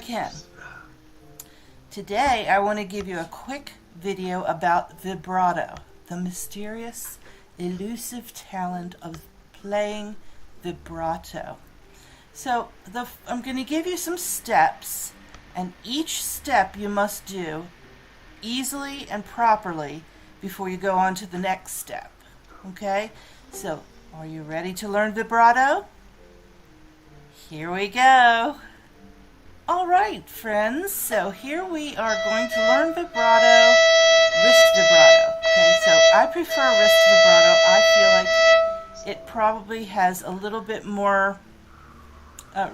can. Today I want to give you a quick video about vibrato, the mysterious, elusive talent of playing vibrato. So I'm going to give you some steps, and each step you must do easily and properly before you go on to the next step. Okay? So, are you ready to learn vibrato? Here we go. Alright, friends, so here we are going to learn vibrato, wrist vibrato. Okay, so I prefer wrist vibrato. I feel like it probably has a little bit more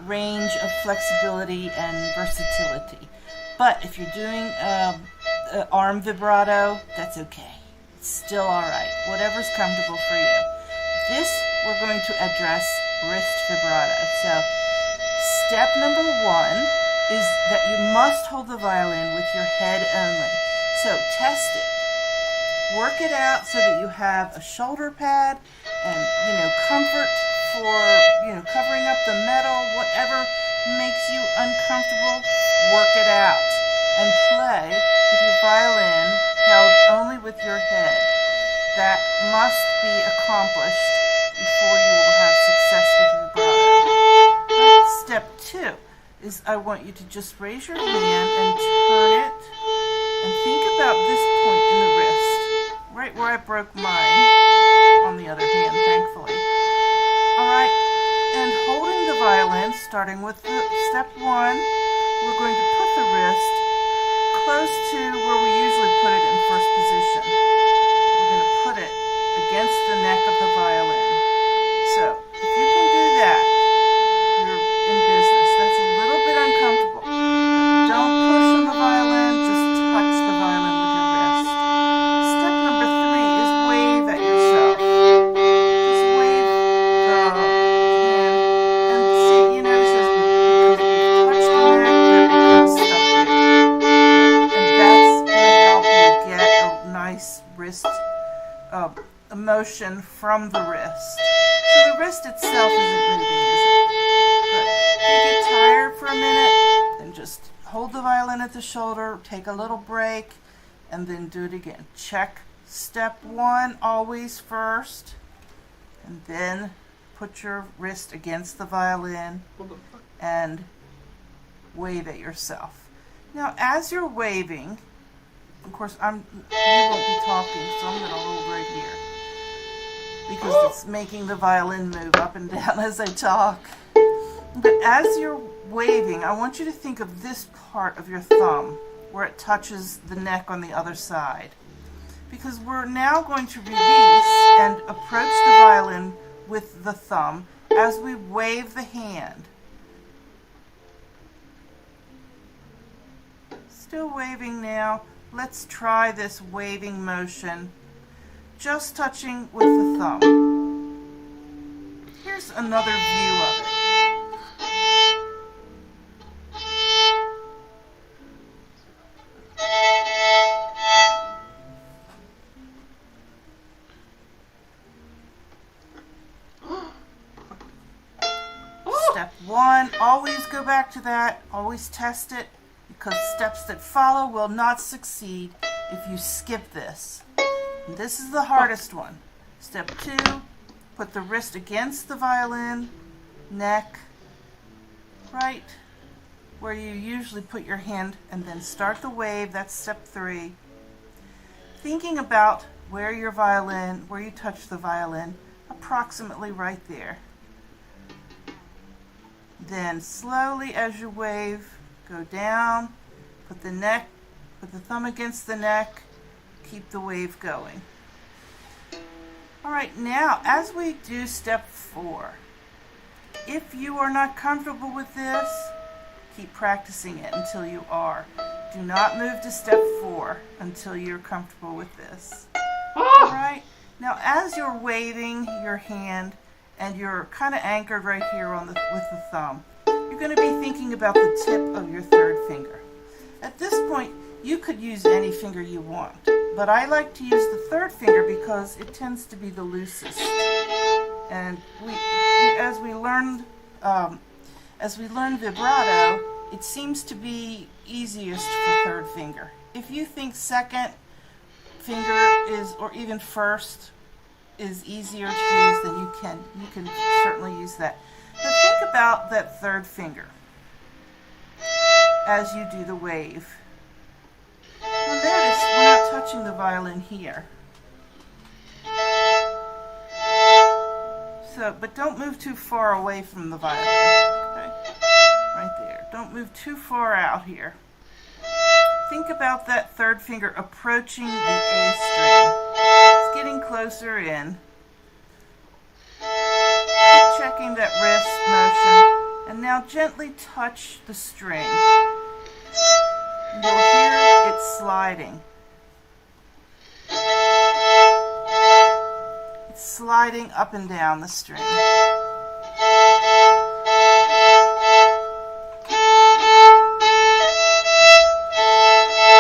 range of flexibility and versatility. But if you're doing arm vibrato, that's okay. It's still alright. Whatever's comfortable for you. This, we're going to address wrist vibrato. So, step number 1 is that you must hold the violin with your head only. So, test it. Work it out so that you have a shoulder pad and, comfort for, covering up the metal, whatever makes you uncomfortable, work it out. And play with your violin held only with your head. That must be accomplished before you will have success with vibrato. Step 2 is I want you to just raise your hand and turn it and think about this point in the wrist, right where I broke mine on the other hand, thankfully. Alright, and holding the violin, starting with step 1, we're going to put the wrist close to where we usually put it in first position. We're going to put it against the neck of the violin. So, if you can do that, you're in business. That's a little bit uncomfortable. Don't push on the violin, just touch the violin with your wrist. Step number 3 is wave at yourself. Just wave the hand. And see, you notice as because we've touched the neck, that becomes stuck there. And that's going to help you get a nice wrist motion from the wrist. So the wrist itself isn't moving, is it? Good. If you get tired for a minute, then just hold the violin at the shoulder, take a little break, and then do it again. Check step 1 always first, and then put your wrist against the violin and wave at yourself. Now, as you're waving, of course, you won't be talking, so I'm going to hold right here because it's making the violin move up and down as I talk. But as you're waving, I want you to think of this part of your thumb where it touches the neck on the other side, because we're now going to release and approach the violin with the thumb as we wave the hand. Still waving now. Let's try this waving motion, just touching with the thumb. Here's another view of it. Step 1, always go back to that, always test it, because steps that follow will not succeed if you skip this. And this is the hardest one. Step 2, put the wrist against the violin, neck, right where you usually put your hand, and then start the wave. That's step 3. Thinking about where you touch the violin, approximately right there. Then slowly as you wave, go down, put the thumb against the neck, keep the wave going. Alright, now as we do step 4, if you are not comfortable with this, keep practicing it until you are. Do not move to step 4 until you're comfortable with this. Alright, now as you're waving your hand and you're kind of anchored right here with the thumb, you're going to be thinking about the tip of your third finger. At this point, you could use any finger you want, but I like to use the third finger because it tends to be the loosest. And as we learn vibrato, It seems to be easiest for third finger. If you think second finger is, or even first, is easier to use, then you can certainly use that. But think about that third finger as you do the wave. Now notice we're not touching the violin here. So, but don't move too far away from the violin. Okay? Right there. Don't move too far out here. Think about that third finger approaching the A string. It's getting closer in. Keep checking that wrist motion. And now gently touch the string. You'll hear it sliding. It's sliding up and down the string.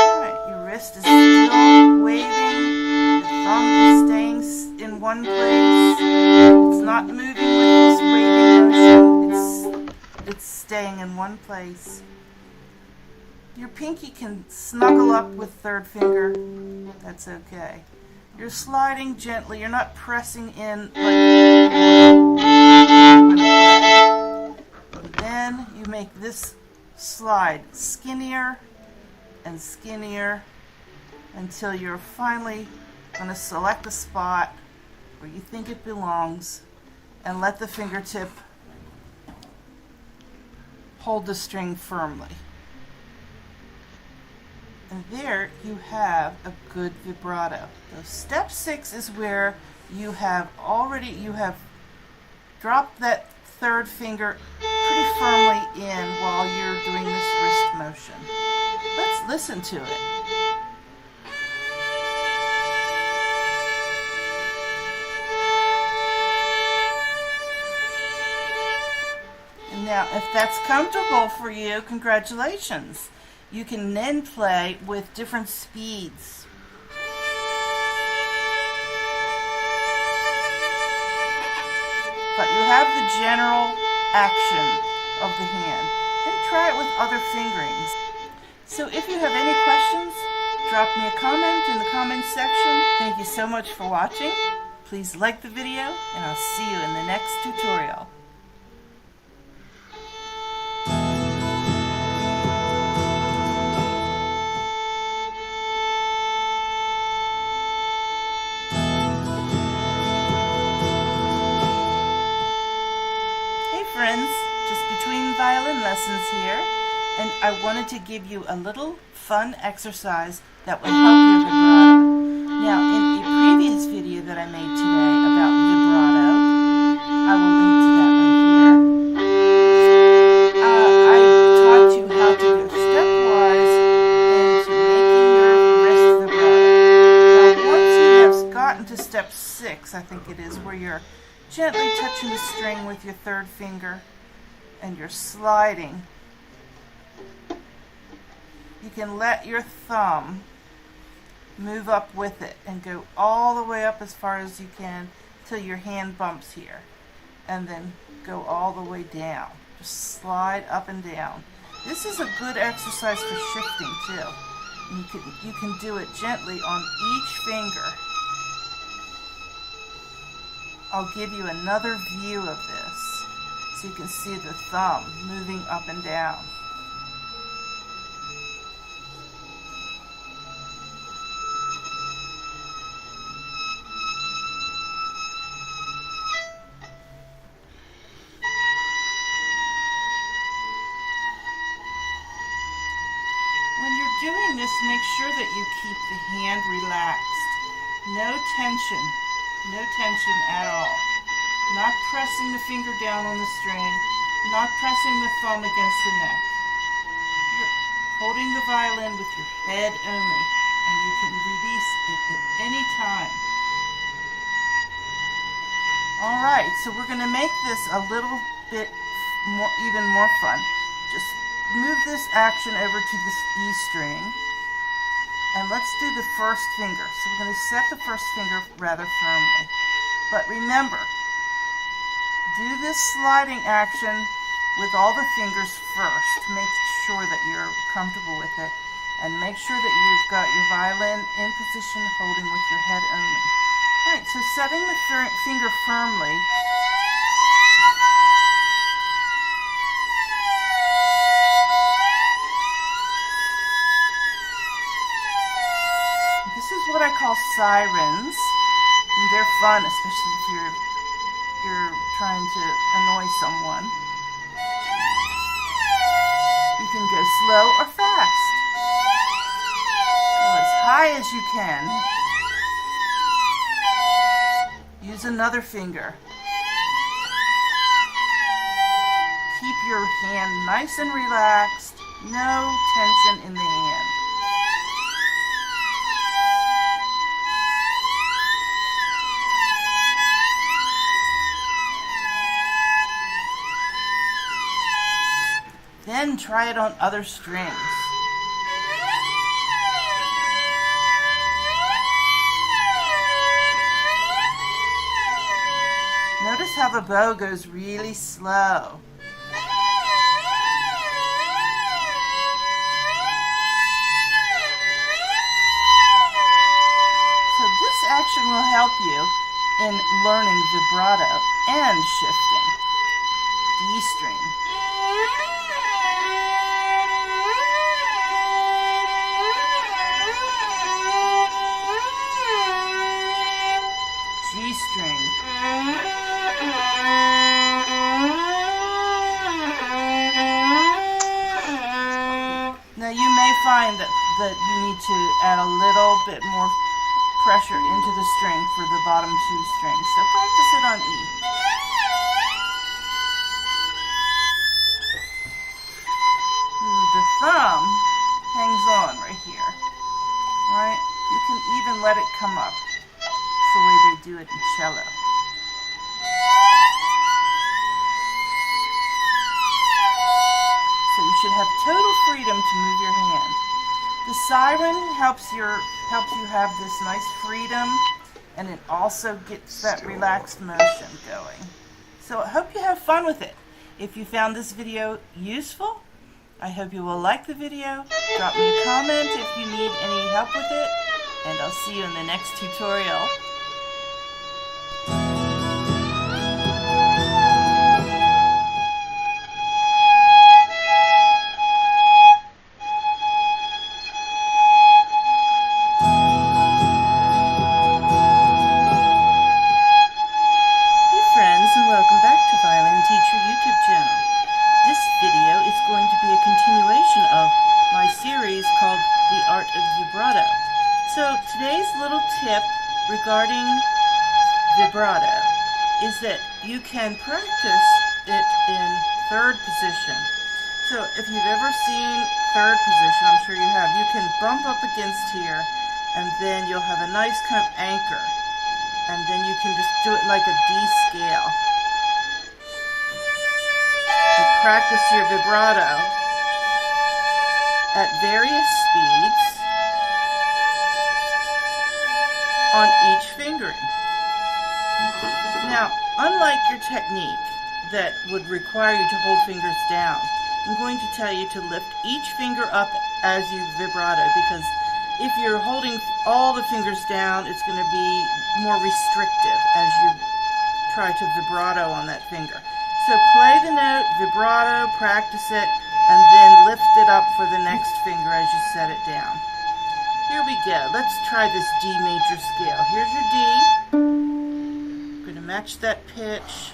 Alright, your wrist is still waving. Your thumb is staying in one place. It's not moving with this waving motion. It's staying in one place. Your pinky can snuggle up with third finger. That's okay. You're sliding gently. You're not pressing in like. And then you make this slide skinnier and skinnier until you're finally going to select a spot where you think it belongs and let the fingertip hold the string firmly. And there you have a good vibrato. So step 6 is where you have dropped that third finger pretty firmly in while you're doing this wrist motion. Let's listen to it. And now, if that's comfortable for you, congratulations. You can then play with different speeds. But you have the general action of the hand. Then try it with other fingerings. So if you have any questions, drop me a comment in the comments section. Thank you so much for watching. Please like the video, and I'll see you in the next tutorial. Friends, just between violin lessons here, and I wanted to give you a little fun exercise that will help your vibrato. Now, in a previous video that I made today about vibrato, I will link to that right here. I taught you how to go stepwise into making your wrist vibrato. Now, once you have gotten to step 6, I think it is, where you're gently touching the string with your third finger and you're sliding, you can let your thumb move up with it and go all the way up as far as you can till your hand bumps here, and then go all the way down. Just slide up and down. This is a good exercise for shifting too. And you can do it gently on each finger. I'll give you another view of this so you can see the thumb moving up and down. When you're doing this, make sure that you keep the hand relaxed. No tension. No tension at all. Not pressing the finger down on the string, not pressing the thumb against the neck. You're holding the violin with your head only, and you can release it at any time. Alright, so we're going to make this a little bit more, even more fun. Just move this action over to this E string. And let's do the first finger. So we're going to set the first finger rather firmly. But remember, do this sliding action with all the fingers first. Make sure that you're comfortable with it. And make sure that you've got your violin in position, holding with your head only. All right, so setting the finger firmly. This is what I call sirens. And they're fun, especially if you're trying to annoy someone. You can go slow or fast. Go as high as you can. Use another finger. Keep your hand nice and relaxed. No tension in the hand. Then try it on other strings. Notice how the bow goes really slow. So this action will help you in learning vibrato and shifting. D string. G string. Now you may find that you need to add a little bit more pressure into the string for the bottom two strings. So practice it on E. The thumb hangs on right here. Right? You can even let it come up. It's the way they do it in cello. So you should have total freedom to move your hand. The siren helps you have this nice freedom, and it also gets that relaxed motion going. So I hope you have fun with it. If you found this video useful, I hope you will like the video. Drop me a comment if you need any help with it, and I'll see you in the next tutorial. So today's little tip regarding vibrato is that you can practice it in third position. So if you've ever seen third position, I'm sure you have, you can bump up against here and then you'll have a nice kind of anchor, and then you can just do it like a D scale. You practice your vibrato at various speeds on each fingering. Now, unlike your technique that would require you to hold fingers down, I'm going to tell you to lift each finger up as you vibrato, because if you're holding all the fingers down, it's going to be more restrictive as you try to vibrato on that finger. So play the note, vibrato, practice it, and then lift it up for the next finger as you set it down. Here we go. Let's try this D major scale. Here's your D. I'm going to match that pitch.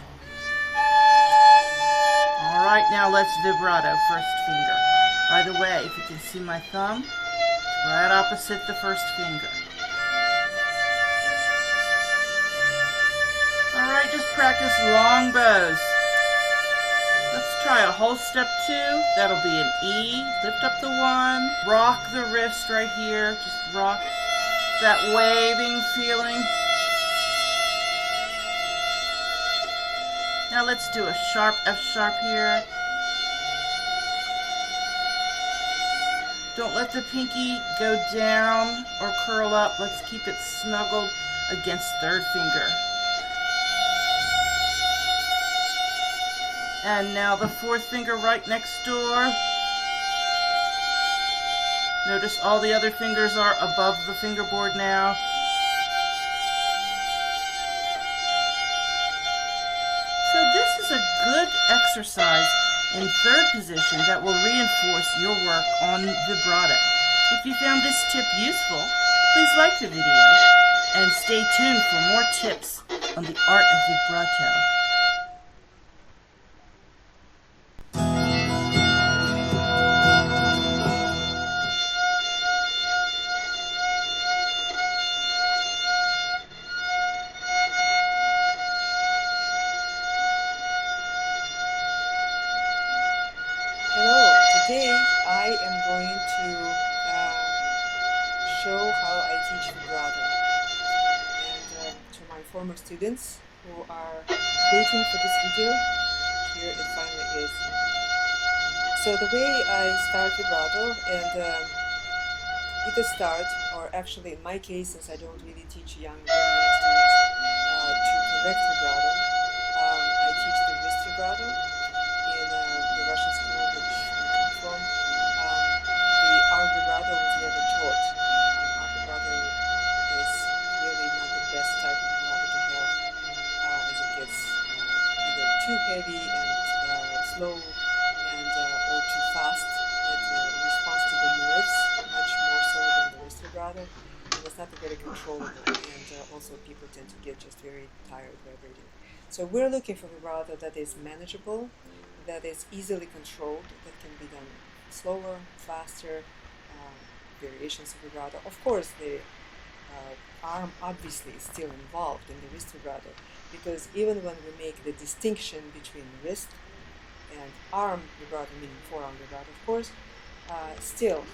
All right, now let's vibrato first finger. By the way, if you can see my thumb, it's right opposite the first finger. All right, just practice long bows. Let's try a whole step 2. That'll be an E. Lift up the 1. Rock the wrist right here. Just rock that waving feeling. Now let's do a sharp F sharp here. Don't let the pinky go down or curl up. Let's keep it snuggled against third finger. And now the fourth finger right next door. Notice all the other fingers are above the fingerboard now. So this is a good exercise in third position that will reinforce your work on vibrato. If you found this tip useful, please like the video and stay tuned for more tips on the art of vibrato. Hello, today I am going to show how I teach vibrato, and to my former students who are waiting for this video, here it finally is. So the way I start vibrato, and either start, or actually in my case, since I don't really teach very young students to correct vibrato, I teach the wrist vibrato in the Russian school which I come from. The arm vibrato was never taught. Arm vibrato is really not the best type of vibrato to have, as it gets either too heavy and slow and or too fast. It responds to the nerves much more so than the wrist vibrato, and it's not very controllable, and also people tend to get just very tired vibrating. So we're looking for vibrato that is manageable, that is easily controlled, that can be done slower, faster, variations of vibrato. Of course, the arm obviously is still involved in the wrist vibrato, because even when we make the distinction between wrist and arm vibrato, meaning forearm vibrato, of course, still,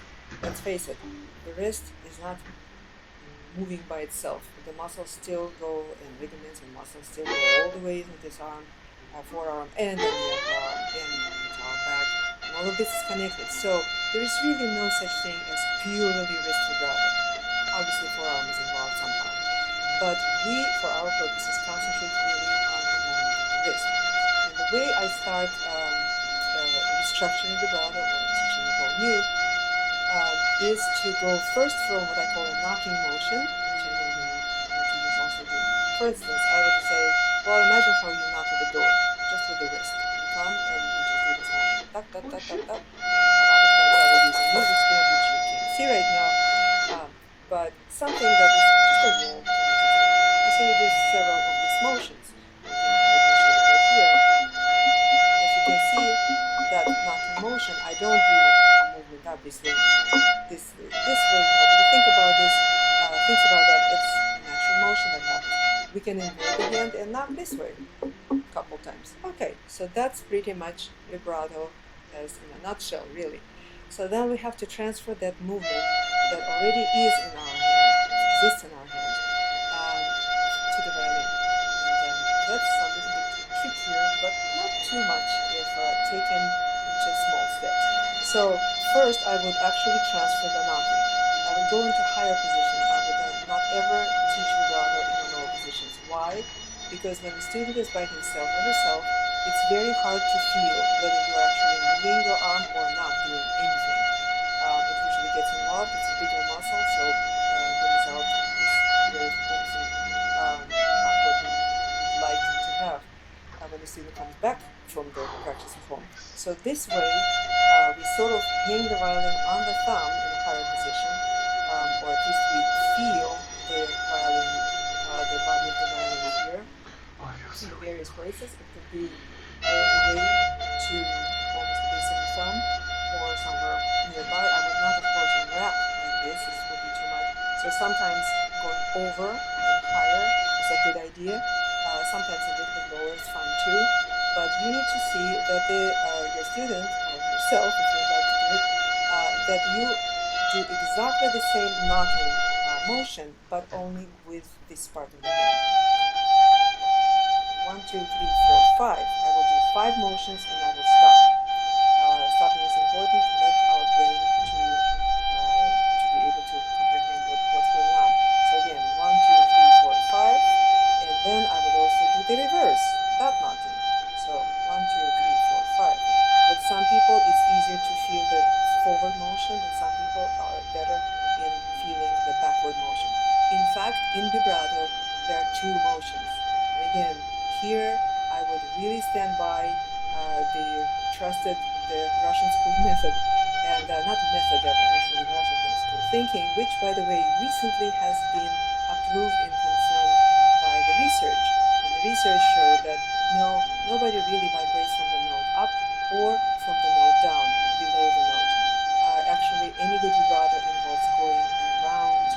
let's face it, the wrist is not moving by itself. The muscles still go, and ligaments and muscles still go all the way into this arm, forearm, and then the upper arm, and the arm back, and all of this is connected. So there is really no such thing as purely wrist vibrato. Obviously, forearm is involved somehow, but we, for our purposes, concentrate really on the movement of the wrist. And the way I start restructuring vibrato, or teaching it all new, is to go first from what I call a knocking motion, which I know many teachers also do. For instance, I would say, well, imagine how you knock at the door, just with the wrist. You come and you just do this motion. Tuck, tuck, tuck, tuck, tuck. A lot of times I will use a music stand, which you can't see right now, but something that is just a wall. And so you do several of these motions. I can show it right here. As you can see, that knocking motion, I don't do a movement, obviously, this way. Nobody thinks about that. It's a natural motion that happens. We can invert the hand and knock this way a couple times. Okay, so that's pretty much vibrato as in a nutshell, really. So then we have to transfer that movement that already is in our hand, exists in our hand, to the violin. And that's a little bit trickier, but not too much if taken in just small steps. So first I would actually transfer the knocking. I would go into higher position. I would not ever teach vibrato in the lower positions. Why? Because when the student is by himself or herself, it's very hard to feel whether you're actually moving your arm or not doing anything. It usually gets involved. It's a bigger muscle, so the result is very often not what we would like to have when the student comes back from the practice at home. So this way, we sort of hang the violin on the thumb in a higher position, or at least we feel the violin, the body of the violin here in the various places. It could be all the way to almost the base of the thumb, or somewhere nearby. I would not, of course, unwrap like this. This would be too much. So sometimes going over and higher is a good idea. Sometimes a little bit lower is fine too. But you need to see that your student, or yourself, if you'd like to do it, that you do exactly the same knocking motion, but only with this part of the hand. 1, 2, 3, 4, 5. I will do 5 motions and I will stop. Stopping is important to let our brain to be able to comprehend what's going on. So again, 1, 2, 3, 4, 5, and then I would also do the reverse, that knocking. So 1, 2, 3, some people are better in feeling the backward motion. In fact, in vibrato, there are two motions. And again, here I would really stand by the Russian school method, and not method, actually Russian school thinking, which, by the way, recently has been approved and confirmed by the research. And the research showed that nobody really vibrates from the note up or from the note down, below the note. Actually, any good vibrato involves going around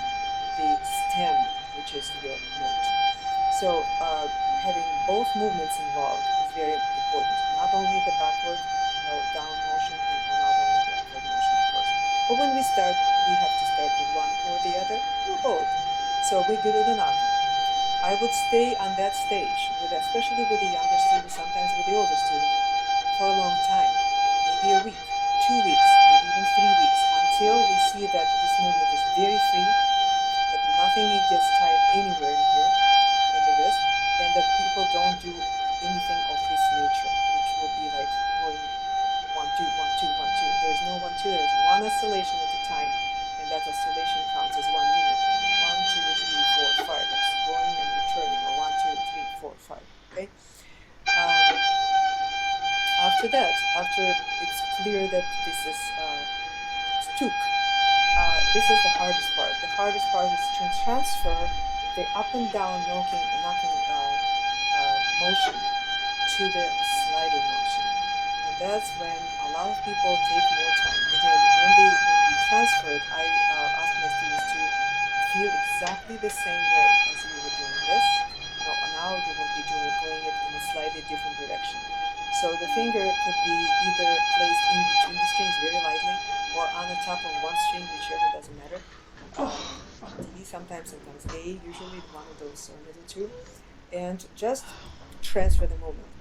the stem, which is your note. So having both movements involved is very important. Not only the backward down motion and not only the upward motion, of course. But when we start, we have to start with one or the other or both. So we go to the knocking. I would stay on that stage, especially with the younger students, sometimes with the older students, for a long time, maybe a week, 2 weeks, maybe even 3 weeks, until we see that this movement is very free, that nothing gets tied anywhere in here in the wrist, and that people don't do anything of this nature, which will be like going 1, 2, 1, 2, 1, 2. There's no 1, 2. There's one oscillation at a time, and that oscillation counts as 1 unit. 1, 2, 3, 4, 5. It's going and returning, or 1, 2, 3, 4, 5. Okay. After that, after it's clear that this is stuk, this is the hardest part. The hardest part is to transfer the up and down knocking motion to the sliding motion. And that's when a lot of people take more time. Again, when we transfer it, I ask my students to feel exactly the same way as you were doing this. Now you will be going it in a slightly different direction. So the finger could be either placed in between the strings very lightly, or on the top of one string, whichever, doesn't matter. D sometimes A, usually one of those middle two, and just transfer the movement.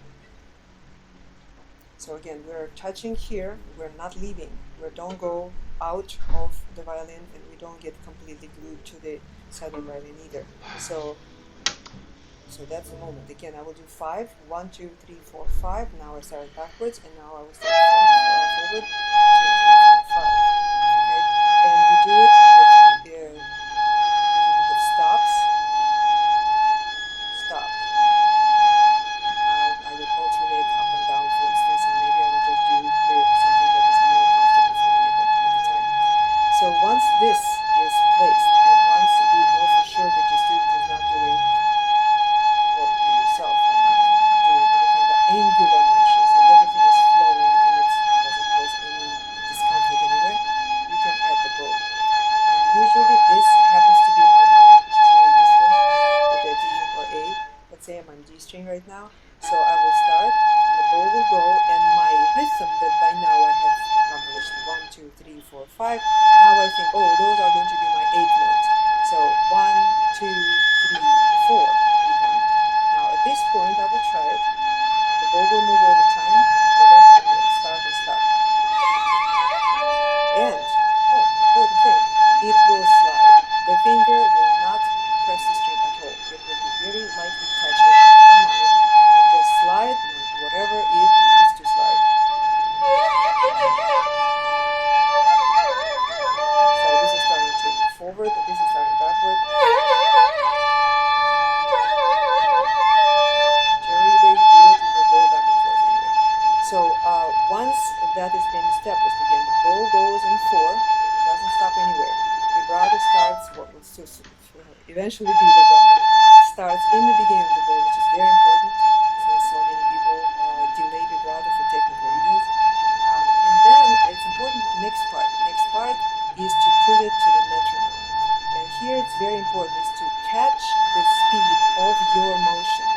So again, we're touching here, we're not leaving, we don't go out of the violin, and we don't get completely glued to the side of the violin either. So that's the moment. Again, I will do 5. 1, 2, 3, 4, 5. Now I start backwards, and now I will start forward. 2, 3, 4, 5. Okay, and we do it with the stops. Stop. I would alternate up and down, for instance, and maybe I will just do something that is more comfortable for me at the time. So once this is placed, and once you know for sure that your student is not doing, or you yourself are not doing any kind of angular motions, and everything is flowing and it doesn't cause any discomfort anywhere, you can add the bow. And usually this happens to be harmonic, which is very useful with the D or A. Let's say I'm on D string right now, so I will start, and the bow will go, and my rhythm that by now I have accomplished 1, 2, 3, 4, 5. Now I think, oh, those are going to be my 8 notes. So 1, 2, 3, 4 become. Now at this point I will try it. The bow will move over time. The left hand will start and stop. And, important thing, it will slide. The finger will not press the string at all. It will be very lightly touching harmonic and just slide whatever it needs to slide. So this is starting to move forward, this is starting backward. Whichever way you do it, it will go back and forth anyway. So once that has been established, again, the bow goes in 4, doesn't stop anywhere. Vibrato starts, what will eventually be vibrato, starts in the beginning of the bow, which is very important, since so many people delay vibrato for technical reasons. And then it's important, next part is to put it to the metronome. And here it's very important is to catch the speed of your motion.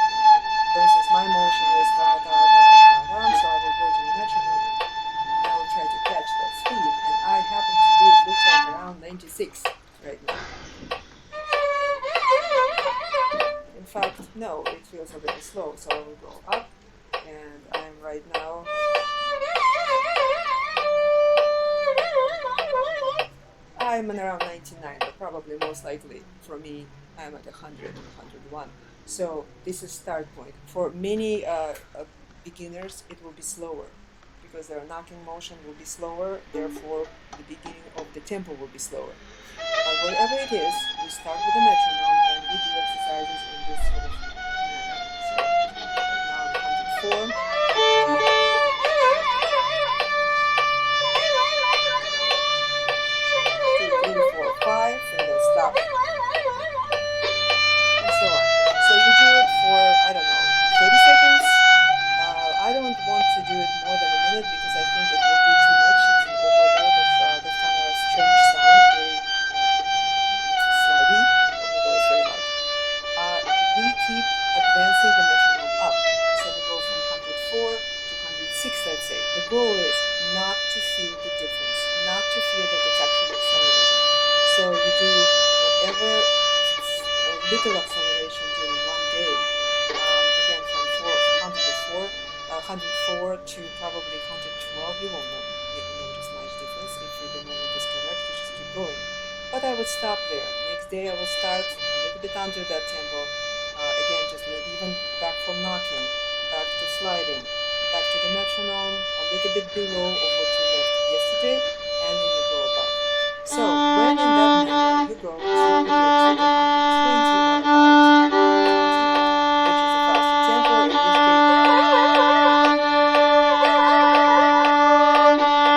For instance, my motion is da da da da da, so I will go to the metronome and I will try to catch that speed. And I happen to be, it looks like around 96 right now. In fact, no, it feels a little slow, so I will go up, and I'm right now. I'm at around 99, but probably most likely for me, I'm at 100, 101. So this is start point. For many beginners, it will be slower, because their knocking motion will be slower, therefore the beginning of the tempo will be slower. But whatever it is, we start with the metronome and we do exercises in this sort of manner. So right now I'm 104. 2, 3, 4, 5, and then stop. And so on. So you do it for, I don't know, 30 seconds. I don't want to do it more than a minute because I think it will be too much. It's an overload of this kind of strange sound, very slidey, although it's very light. We keep advancing the metronome up. So we go from 104 to 106, let's say. The goal is not to feel the difference, not to feel that it's actually accelerating. So you do whatever little acceleration during one day. Again, from 104 to probably 112, you won't notice much difference if the movement is correct. You just keep going. But I would stop there. Next day I will start a little bit under that tempo. Again, just maybe even back from knocking, back to sliding, back to the metronome, a little bit below of what you left yesterday, and then you go above. So when in that manner you go to the 120 or about 120, which is a faster tempo, in this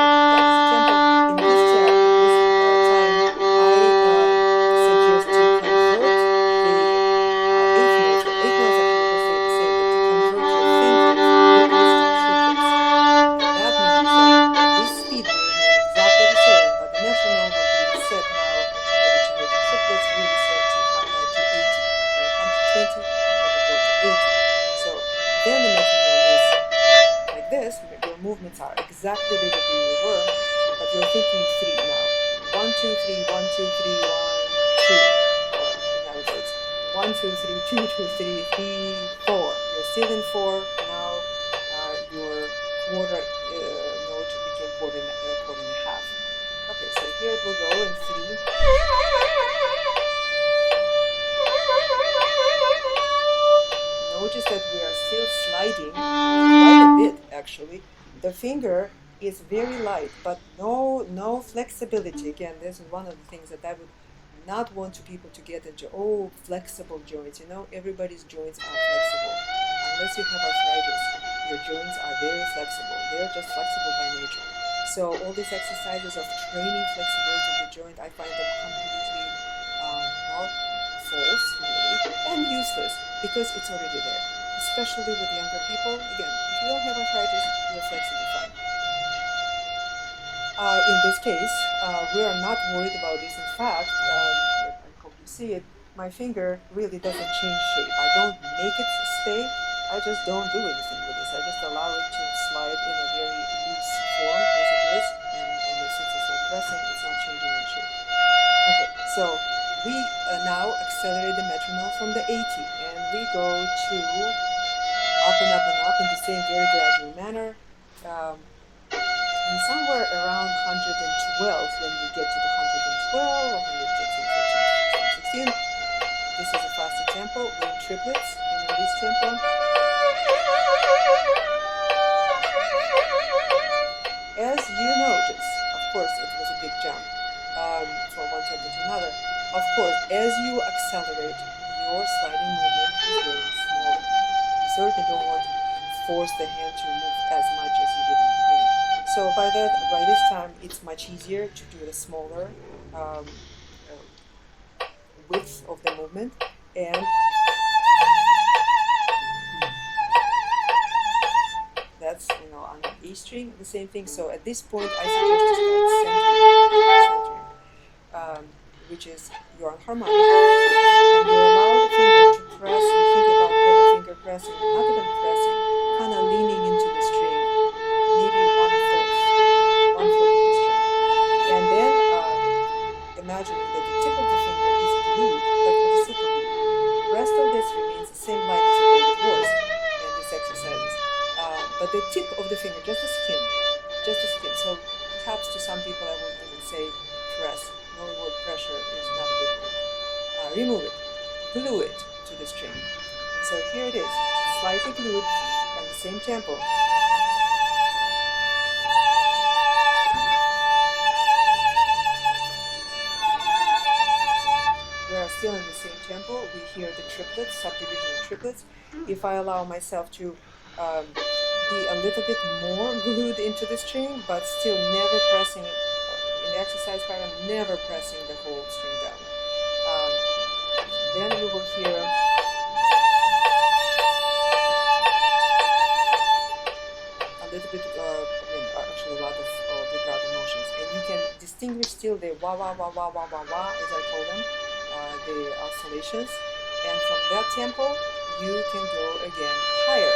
case that is tempo. In this time, I suggest to convert the eighth notes, or eighth notes actually will stay the same, but to convert your finger from triplets to triplets. And that means that this speed will remain exactly the same, but the metronome will be reset now. In order to make it triplets, we reset to 80. From 120, it will go to 80. So then the metronome is like this. Your movements are exactly the way that you were, but you're thinking 3 now. 1, 2, 3, 1, 2, 3, 1, 2. Or in other words, 1, 2, 3, 2, 2, 3, 3, 4. You're still in 4. Now your quarter note became quarter and a half. Okay, so here it will go in 3. Notice that we are still sliding quite a bit actually. The finger is very light, but no flexibility. Again, this is one of the things that I would not want people to get into. Oh, flexible joints. You know, everybody's joints are flexible. Unless you have arthritis, your joints are very flexible. They're just flexible by nature. So all these exercises of training flexibility of the joint, I find them completely false, really, and useless because it's already there. Especially with younger people. Again, if you don't have arthritis, you're flexibly fine. In this case, we are not worried about this. In fact, I hope you see it, my finger really doesn't change shape. I don't make it stay. I just don't do anything with this. I just allow it to slide in a very loose form as it is. And since it's not pressing, it's not changing in shape. Okay, so we now accelerate the metronome from the 80. And we go to up and up and up in the same very gradual manner. And somewhere around 112, when we get to the 112 or 113, 14, 15, 16, this is a faster tempo. We're in triplets, and in this tempo, as you notice, of course, it was a big jump from one tempo to another. Of course, as you accelerate, your sliding movement is getting smaller. You certainly don't want to force the hand to move as much as you did in the beginning. So by this time, it's much easier to do the smaller width of the movement, and that's on the A string, the same thing. So at this point, I suggest to start centering, which is you're on harmonic, and you allow the finger to press. You think about the finger pressing, not even pressing, kind of leaning into the string, maybe 1/4 of the string, and then imagining that the tip of the finger is glued, like with a super glue. The rest of this remains the same light as it always was in these exercises, but the tip of the finger, just the skin. So perhaps to some people I wouldn't even say press. No word pressure is not a good word. Remove it, glue it to the string. So here it is, slightly glued and the same tempo. still in the same tempo. We hear the triplets, subdivision of triplets. If I allow myself to be a little bit more glued into the string, but still never pressing, in the exercise pattern, never pressing the whole string down. Then we will hear a little bit, actually a lot of vibrato motions. And you can distinguish still the wah wah wah wah wah wah wah, as I call them, the oscillations. And from that tempo, you can go again higher.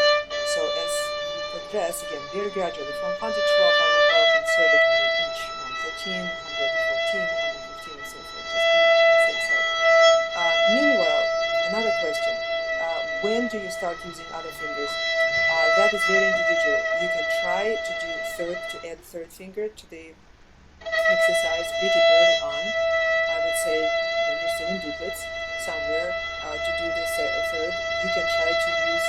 So as you progress, again, very gradually, from 112, I will go conservatively each, 113, 114, 115, and so forth, just be on the safe side. Meanwhile, another question, when do you start using other fingers? That is very individual. You can try to add third finger to the exercise pretty early on. I would say when you're still in duplets, somewhere to do this third, you can try to use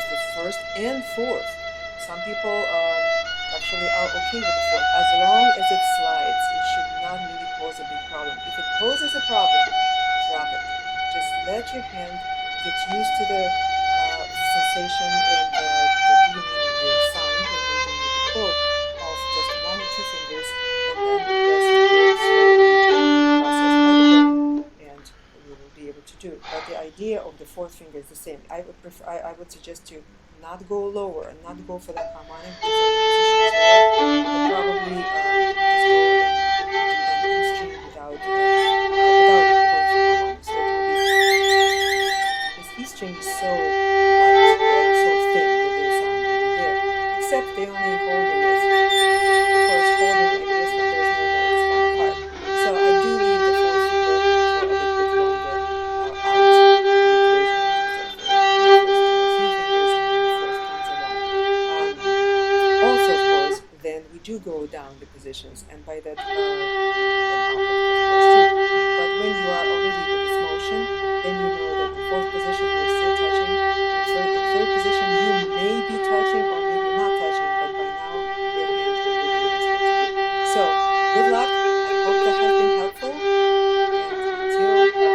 the first and fourth. Some people actually are okay with the fourth. As long as it slides, it should not really pose a big problem. If it poses a problem, drop it. Just let your hand get used to the sensation and the feeling and the sound when you're doing the pull of just one or two fingers, and then the rest will slowly processed by the brain, and you will be able to do. But the idea of the fourth finger is the same. I would suggest to not go lower and not go for that harmonic, because the position is lower, but probably just go and do an E string without going for harmonic. So it will be, this E string is so light and so thin that the sound will be there, except the only holding is, of course, holding like this when there's no note is kind of hard. So I do leave the fourth finger for a little bit longer out of the equation, just like the first three fingers, and then the fourth comes along. Also, of course, then we do go down the positions, and by that, and up, of course, too. But when you are already with this motion, then you know that in fourth position you're still touching. In third position you may be touching or maybe not touching, but by now your hand already knows what to do. So, good luck. I hope that has been helpful. And until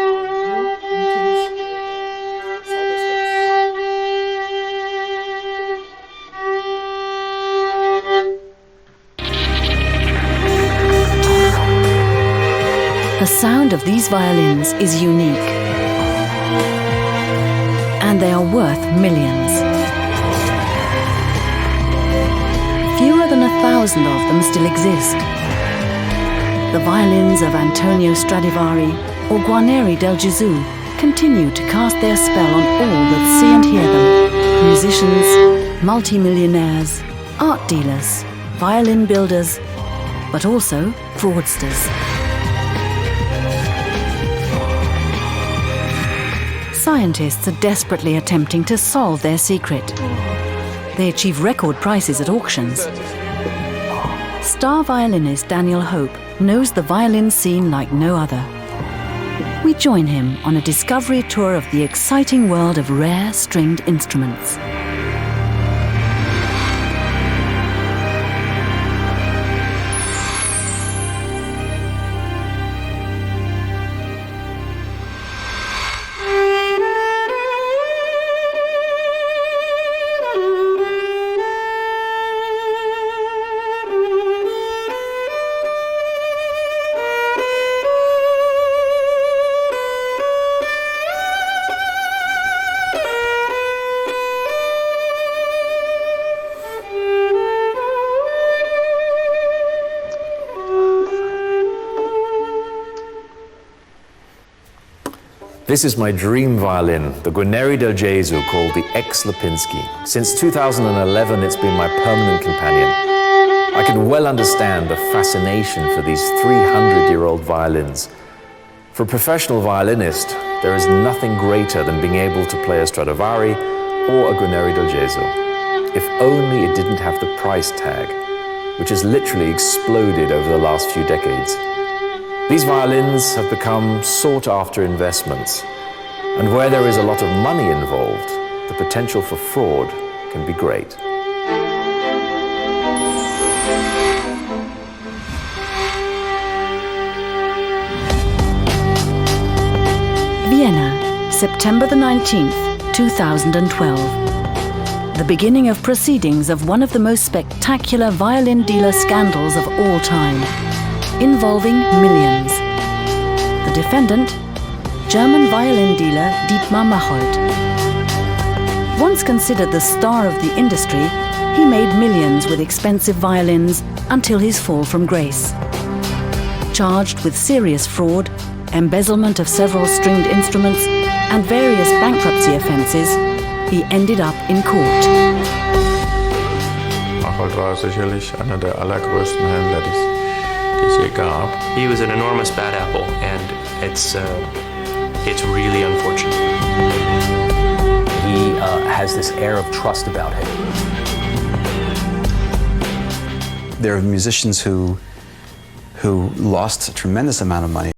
our new meetings in cyberspace. The sound of these violins is unique, and they are worth millions. Fewer than 1,000 of them still exist. The violins of Antonio Stradivari or Guarneri del Gesù continue to cast their spell on all that see and hear them. Musicians, multimillionaires, art dealers, violin builders, but also fraudsters. Scientists are desperately attempting to solve their secret. They achieve record prices at auctions. Star violinist Daniel Hope knows the violin scene like no other. We join him on a discovery tour of the exciting world of rare stringed instruments. This is my dream violin, the Guarneri del Gesù, called the Ex-Lipinski. Since 2011, it's been my permanent companion. I can well understand the fascination for these 300-year-old violins. For a professional violinist, there is nothing greater than being able to play a Stradivari or a Guarneri del Gesù. If only it didn't have the price tag, which has literally exploded over the last few decades. These violins have become sought-after investments, and where there is a lot of money involved, the potential for fraud can be great. September the 19th, 2012. The beginning of proceedings of one of the most spectacular violin dealer scandals of all time, involving millions. The defendant, German violin dealer Dietmar Machold. Once considered the star of the industry, he made millions with expensive violins until his fall from grace. Charged with serious fraud, embezzlement of several stringed instruments, and various bankruptcy offences, he ended up in court. Machold war sicherlich einer der allergrößten Händler, die es je gab. He was an enormous bad apple, and it's really unfortunate. He has this air of trust about him. There are musicians who lost a tremendous amount of money.